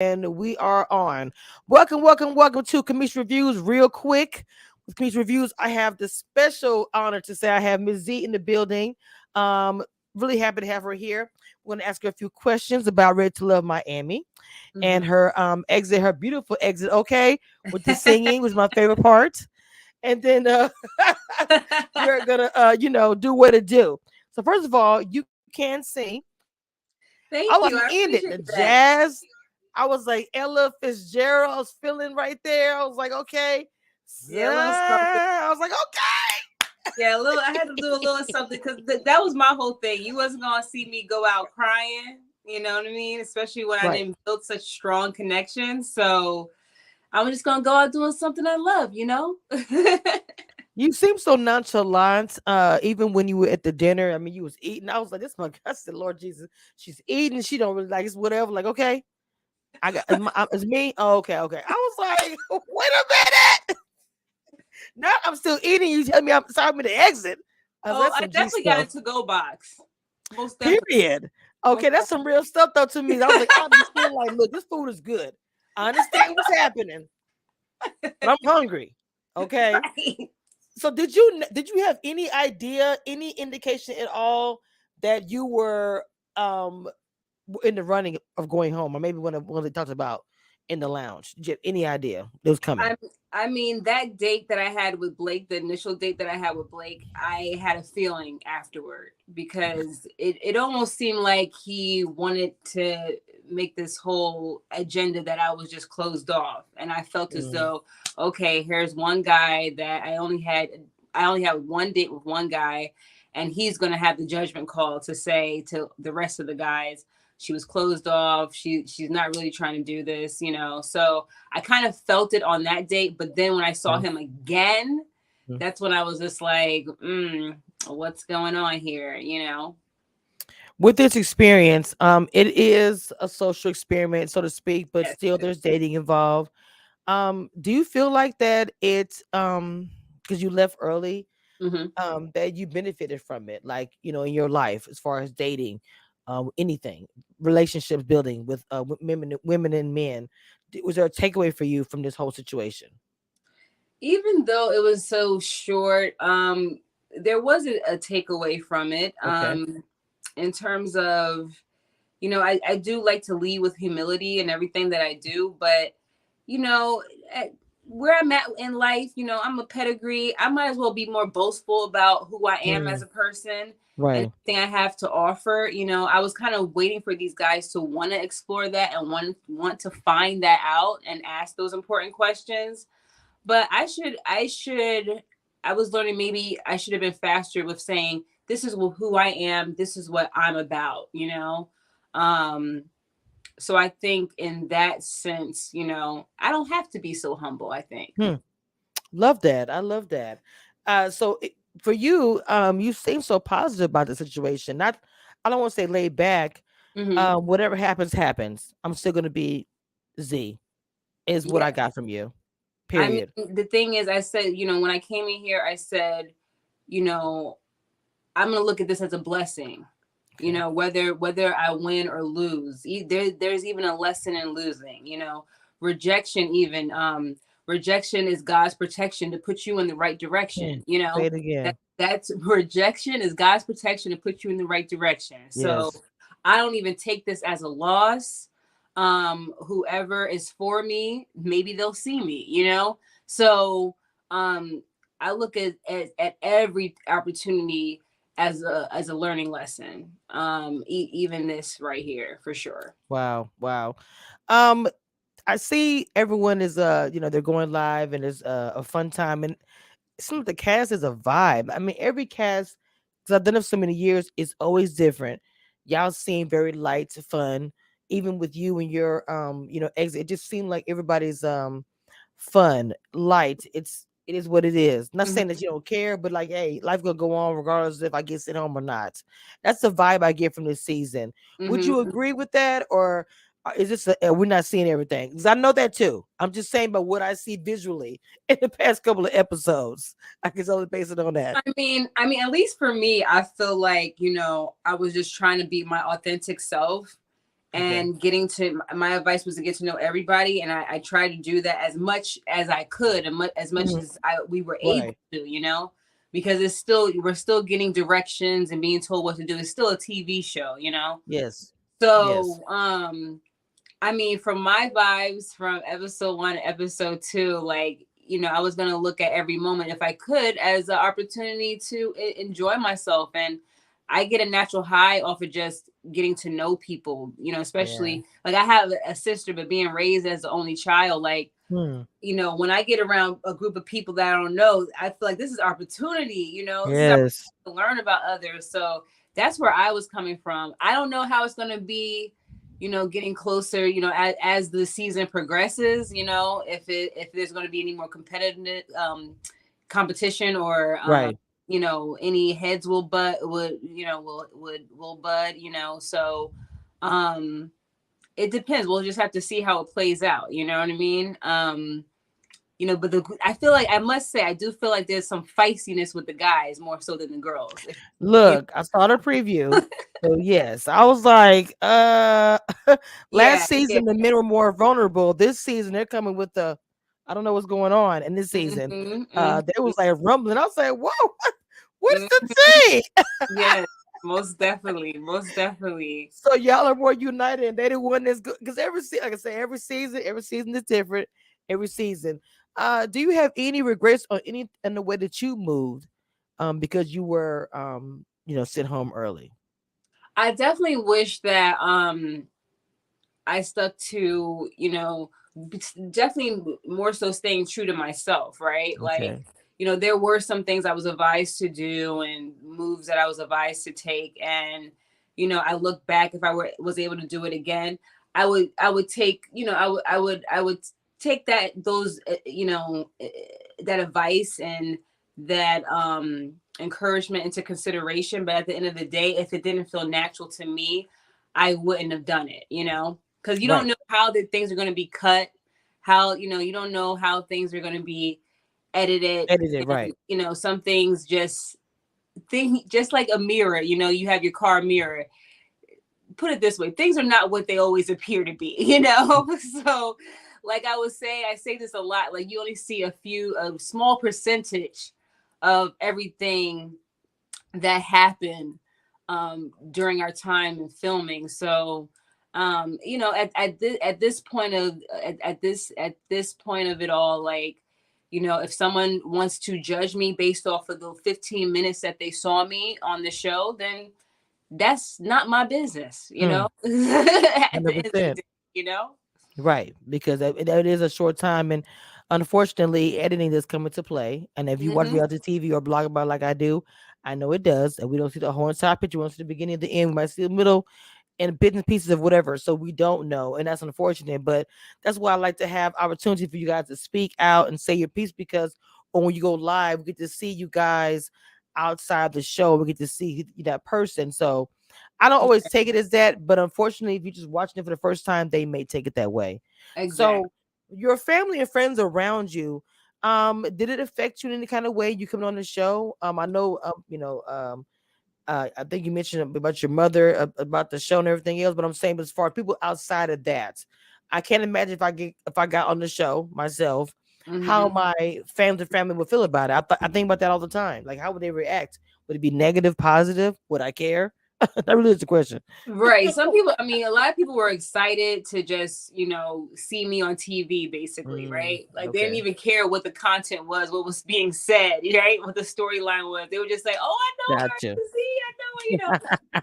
And we are on. Welcome to Camesh Reviews. Real quick, with Camesh Reviews, I have the special honor to say I have Miss Z in the building. Um, really happy to have her here. We're going to ask her a few questions about Ready to Love Miami and Mhm. her exit, her beautiful exit. Okay, with the singing was my favorite part, and then we're gonna do what to do. So first of all, you can sing. I Thank wasn't you. I in it. The appreciate that. jazz, I was like Ella Fitzgerald. I was feeling right there. I was like, okay. Yeah, a little something. I was like, okay. Yeah, a little. I had to do a little something because that was my whole thing. You wasn't gonna see me go out crying. You know what I mean? Especially when I Right. didn't build such strong connections. So I'm just gonna go out doing something I love. You seem so nonchalant. Even when you were at the dinner, I mean, you was eating. I was like, this my I said, Lord Jesus, she's eating. She don't really like it's whatever. Like, okay, it's me. Oh, okay. I was like, wait a minute. Now I'm still eating. You tell me I'm sorry me to exit. Oh, That's I some G definitely got a stuff. to-go box. Most definitely. Period. Most Okay, that's some definitely. real stuff though to me. I was like, I'm just feeling like, look, this food is good. I understand what's happening, but I'm hungry. Okay. Right. So did you have any idea, any indication at all that you were in the running of going home, or maybe when they talked about in the lounge? Did you have any idea it was coming? I I mean that date that I had with Blake, the initial date that I had with Blake, I had a feeling afterward because it almost seemed like he wanted to make this whole agenda that I was just closed off. And I felt as Mm, though, okay, here's one guy that I only had one date with one guy, and he's gonna have the judgment call to say to the rest of the guys, she was closed off, she's not really trying to do this. So I kind of felt it on that date, but then when I saw mm, him again, mm. that's when I was just like, what's going on here? With this experience, it is a social experiment, so to speak, but Yes. still there's dating involved. Do you feel like that it's because you left early, Hmm. that you benefited from it, like in your life as far as dating, anything, relationships building with women and men? Was there a takeaway for you from this whole situation? Even though it was so short, there was a takeaway from it. Okay. In terms of, I do like to lead with humility and everything that I do, but you know, at where I'm at in life, I'm a pedigree. I might as well be more boastful about who I am as Mm, a person and right. everything I have to offer. I was kind of waiting for these guys to want to explore that and want to find that out and ask those important questions. But I was learning maybe I should have been faster with saying, this is who I am, this is what I'm about. Um, so I think in that sense, I don't have to be so humble, I think. Hmm. Love that. I love that. For you, you seem so positive about the situation. Not, I don't want to say laid back. Hmm. Whatever happens, happens. I'm still gonna be Z. Is what I Yeah. got from you. I mean, Period. the thing is, I said, when I came in here, I said, you know, I'm gonna look at this as a blessing. Okay. Whether I win or lose. There's even a lesson in losing. Rejection even. Rejection is God's protection to put you in the right Hmm. direction. Say it That again. that's rejection is God's protection to put you in the right direction. So Yes. I don't even take this as a loss. Whoever is for me, maybe they'll see me. So um I look at every opportunity as a learning lesson. Even this right here for sure. Wow. Wow. Um, I see everyone is they're going live and it's a fun time, and some of the cast is a vibe. I mean, every cast, because I've done it for so many years, is always different. Y'all seem very light, fun. Even with you and your exit, it just seemed like everybody's fun, light. It is what it is. Not saying Mhm. that you don't care, but like, hey, life gonna go on regardless if I get sent home or not. That's the vibe I get from this season. Would you Mhm. agree with that, or is this we're not seeing everything? Because I know that too. I'm just saying about what I see visually in the past couple of episodes. I can only base it on that. I mean, at least for me, I feel like I was just trying to be my authentic self, Okay. and getting to my advice was to get to know everybody, and I tried to do that as much as I could, and as much Mhm. as we were able Right. to, because it's still, we're still getting directions and being told what to do. It's still a TV show, Yes. Yes. so I mean, from my vibes from episode 1 to episode 2, like, I was going to look at every moment, if I could, as an opportunity to enjoy myself. And I get a natural high off of just getting to know people, Yeah. especially like I have a sister, but being raised as the only child, like, Hmm. when I get around a group of people that I don't know, I feel like this is opportunity, this is opportunity Yes. to learn about others. So that's where I was coming from. I don't know how it's going to be, getting closer, as the season progresses, if there's going to be any more competitive competition, or Right. any heads will bud, so um it depends. We'll just have to see how it plays out, you know what I mean? But I feel like, I must say, I do feel like there's some feistiness with the guys more so than the girls. You Look, I saw the preview. So yes, I was like, last Yeah, yeah. season the men were more vulnerable. This season they're coming with the, I don't know what's going on in this season. Hmm, hmm, There was like rumbling. I was like, whoa, what's the hmm. thing? Yes, most definitely, most definitely. So y'all are more united, and they the one that's good because like I say, every season is different. Every season. Do you have any regrets or any in the way that you moved, because you were sent home early? I definitely wish that I stuck to, definitely more so staying true to myself, right? Like, Okay. there were some things I was advised to do and moves that I was advised to take. And, I look back, if I was able to do it again, I would take, I would take that advice and that encouragement into consideration. But at the end of the day, if it didn't feel natural to me, I wouldn't have done it, because you don't Right. know how the things are going to be cut, how, you don't know how things are going to be edited. Edited. And, Right. some things just like a mirror, you have your car mirror. Put it this way, things are not what they always appear to be, So, like I say this a lot, like you only see a small percentage of everything that happened during our time in filming. So, at this point of at this point of it all, like, if someone wants to judge me based off of the 15 minutes that they saw me on the show, then that's not my business, Hmm. at the Hundred end of the percent. day, you know. Right, because that is a short time, and unfortunately, editing does come into play. And if you watch Hmm. reality TV or blog about it like I do, I know it does. And we don't see the whole entire picture. We don't see the beginning and the end. We might see the middle and bits and pieces of whatever. So we don't know, and that's unfortunate. But that's why I like to have opportunity for you guys to speak out and say your piece, because when you go live, we get to see you guys outside the show. We get to see that person. So I don't always take it as that, but unfortunately, if you're just watching it for the first time, they may take it that way. Exactly. So your family and friends around you, did it affect you in any kind of way? You coming on the show? I know, I think you mentioned about your mother, about the show and everything else, but I'm saying as far as people outside of that, I can't imagine if I got on the show myself, how Hmm. my family would feel about it. I think about that all the time. Like, how would they react? Would it be negative, positive? Would I care? That really is the question. Right. Some people, I mean, a lot of people were excited to just, see me on TV, basically, Mm, right? Like they didn't okay, even care what the content was, what was being said, right? What the storyline was. They were just like, oh, I know gotcha. her. See, I know her,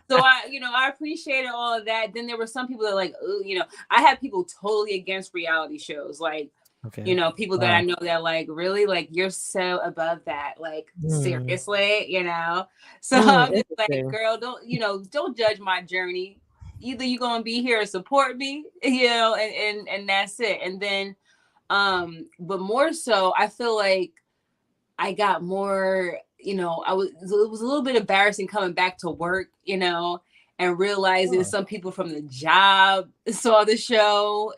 So I appreciated all of that. Then there were some people that like, oh, I had people totally against reality shows, like, Okay, people that I wow. know that like, really, like, you're so above that, like, Mm, seriously, So I'm just like, interesting. girl, don't judge my journey. Either you're gonna be here and support me, and that's it. And then, but more so, I feel like I got more, it was a little bit embarrassing coming back to work, and realizing Oh, some people from the job saw the show,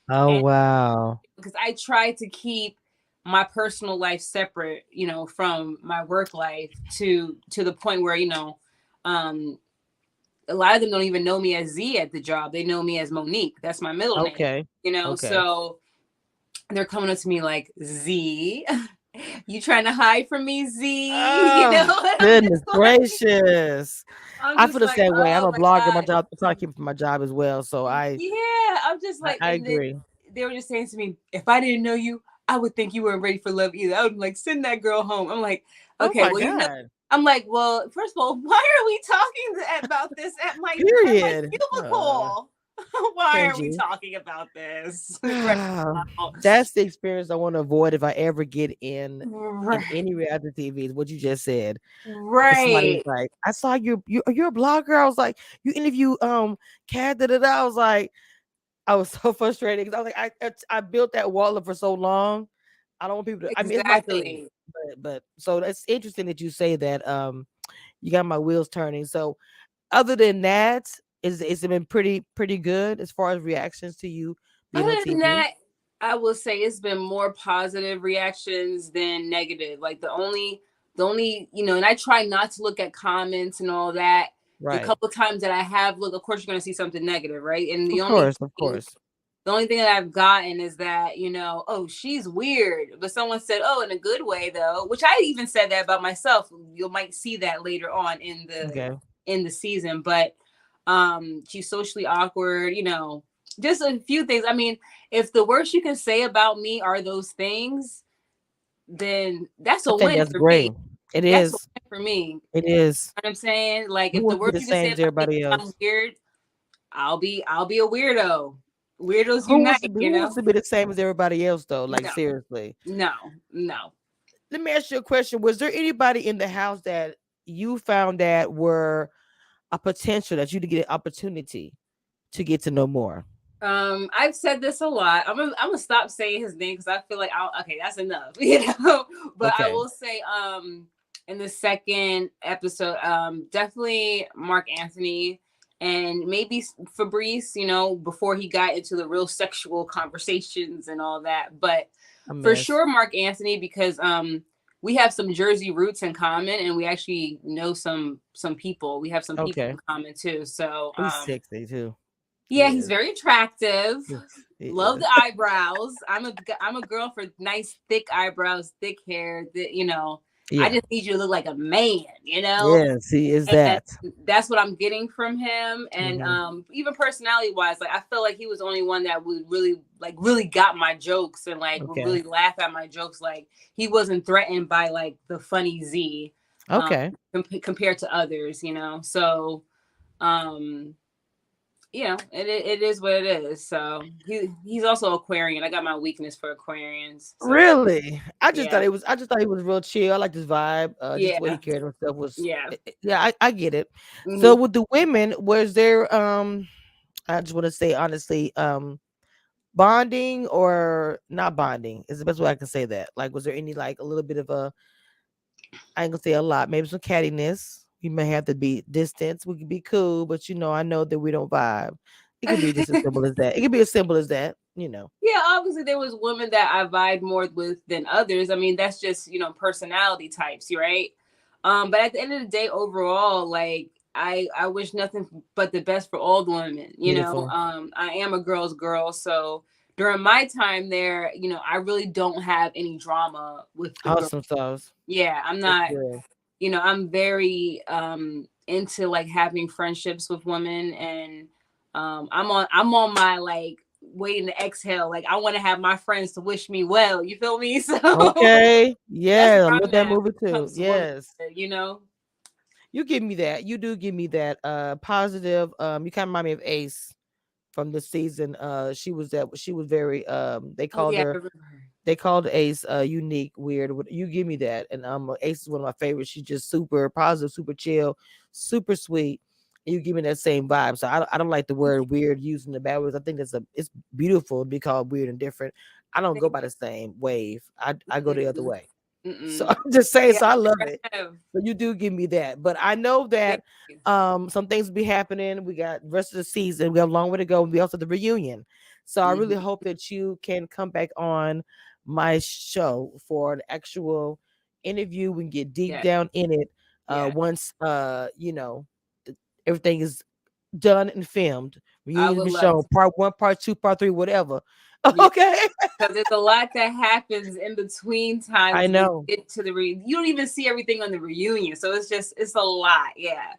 oh and wow. because I tried to keep my personal life separate, from my work life to the point where, um a lot of them don't even know me as Z at the job. They know me as Monique. That's my middle name, Okay. you know. Okay. So they're coming up to me like, Z, you trying to hide from me, Z? You know, Oh, and goodness gracious. I'm I just feel the like, same way. I'm oh a my blogger. My god. job, I try to keep from my job as well. So Yeah, I'm just like, I and then agree. they were just saying to me, if I didn't know you, I would think you weren't ready for love either. I would be like, send that girl home. I'm like, Oh okay, my well, you know, God. I'm like, well, first of all, why are we talking about this at my Period. cubicle? Why are we Cringy. talking about this right now? That's the experience I want to avoid if I ever get in Right, any reality TV. Is what you just said. Because somebody was right, like, "I saw you. You're a blogger." I was like, "You interview Cat." Da, da, da. I was like, I was so frustrated because I was like, I built that wall up for so long. I don't want people to. I mean, it's my thing, exactly. but so that's interesting that you say that. You got my wheels turning. So other than that, is it been pretty good as far as reactions to you being on Other than TV? that, I will say it's been more positive reactions than negative. Like the only, and I try not to look at comments and all that. The Right. couple times that I have look, of course you're gonna see something negative, right? And Of course. Of thing, course. the only thing that I've gotten is that, oh, she's weird. But someone said, oh, in a good way though, which I even said that about myself. You might see that later on Okay. in the season. But she's socially awkward, just a few things. I mean, if the worst you can say about me are those things, then that's I a think win that's for me. great. It That's a is. win for me. You It is. know what I'm saying? Like Who if the wants to be worst the you can say same as about me everybody is I'm else? weird, I'll be a weirdo. Weirdos Who wants to unite, be who wants to be the same as everybody else though? Like No, seriously. no. Let me ask you a question. Was there anybody in the house that you found that were a potential that you to get an opportunity to get to know more? I've said this a lot. I'm gonna stop saying his name because I feel like okay, that's enough, But I Okay. will say, in the second episode, definitely Mark Anthony and maybe Fabrice. Before he got into the real sexual conversations and all that, but A for mess. sure Mark Anthony because we have some Jersey roots in common, and we actually know some people. We have some people Okay. in common too. So He's sexy too. yeah, He he's is. very attractive. Yes, he Love is. the eyebrows. I'm a girl for nice thick eyebrows, thick hair. I Yeah. just need you to look like a man, Yes, he is and that. that's what I'm getting from him. And Mhm. even personality wise, like I feel like he was the only one that would really got my jokes and like would Okay. really laugh at my jokes. Like he wasn't threatened by like the funny Z, um, Okay. compared to others, So. Um, it is what it is. So he's also Aquarian. I got my weakness for Aquarians. So Really? yeah, I just thought he was real chill. I like his vibe. Just the way he yeah, carried himself was yeah. yeah, I get it. So Hmm. with the women, was there I just want to say honestly, bonding or not bonding is the best way I can say that. Like was there any like a little bit of a I ain't gonna say a lot, maybe some cattiness. We may have to be distance. We could be cool, but I know that we don't vibe. It could be just as simple as that. It could be as simple as that. Yeah, obviously there was women that I vied more with than others. I mean, that's just personality types, right? But at the end of the day, overall, like I wish nothing but the best for all the women. Beautiful. I am a girl's girl, so during my time there, I really don't have any drama with the girl. Awesome sauce. Yeah, I'm That's not. good. I'm very into like having friendships with women, and I'm on my like waiting to exhale. Like I want to have my friends to wish me well. You feel me? So Okay. that's Yeah, I where love I'm that at movie when it too. comes to women. Yes. You know? You give me that. You do give me that positive. You kind of remind me of Ace from the season. She was very Oh yeah, I remember her. they called Ace unique, weird. You give me that. And Ace is one of my favorites. She's just super positive, super chill, super sweet. And you give me that same vibe. So I don't like the word weird using the bad words. I think it's beautiful to be called weird and different. I don't go by the same wave. I go the other Mm-mm. way. So Mm-mm. I'm just saying, Yeah, so I I love never it. have. So you do give me that. But I know Thank that you. some things will be happening. We got the rest of the season. We have a long way to go. We also have the reunion. So I really Hmm. hope that you can come back on my show for an actual interview. We can get deep Yeah, down in it yeah. once everything is done and filmed. I Reunion would been love shown. to. Part one, part two, part three, whatever. Yeah, Okay. because there's a lot that happens in between I times when know. you get to the you don't even see everything on the reunion, so it's a lot. Yeah,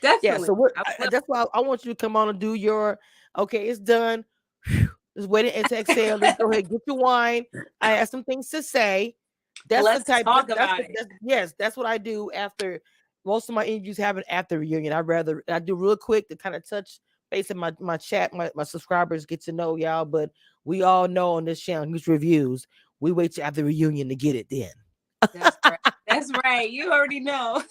Yeah. definitely. So what? I would love. That's why I want you to come on and do your. Okay, it's done. Whew. Just wait it to exhale. Let's go ahead, get your wine. I have some things to say. That's the Let's type. talk about it. That's yes. That's what I do after. Most of my interviews happen after reunion. I do real quick to kind of touch base in my chat. My subscribers get to know y'all, but we all know on this channel, News Reviews, we wait till after reunion to get it. Then. That's right. That's right. You already know.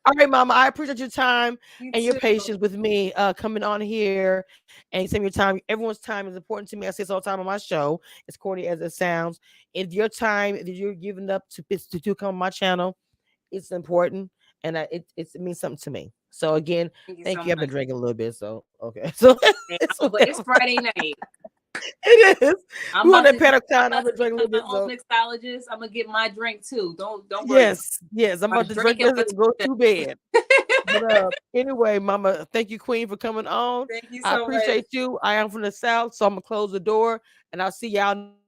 All right, Mama. I appreciate your time You and your too. patience with me coming on here and taking your time. Everyone's time is important to me. I say this all the time on my show. As corny as it sounds, if your time that you're giving up to come on my channel, it's important, and it means something to me. So again, Thank you so thank you. I've been much. drinking a little bit, so okay. So Hey, it's it's whatever. Friday night. It is. I'm We on about that to paddock I'm time. I've about been to drinking a become little my bit, own so mixologist. I'm gonna get my drink too. Don't worry about yes. I'm my about to drink drink and this my and go Twitter. to bed. But anyway, Mama, thank you, Queen, for coming on. Thank you I so much. appreciate you. I am from the South, so I'm gonna close the door, and I'll see y'all next time.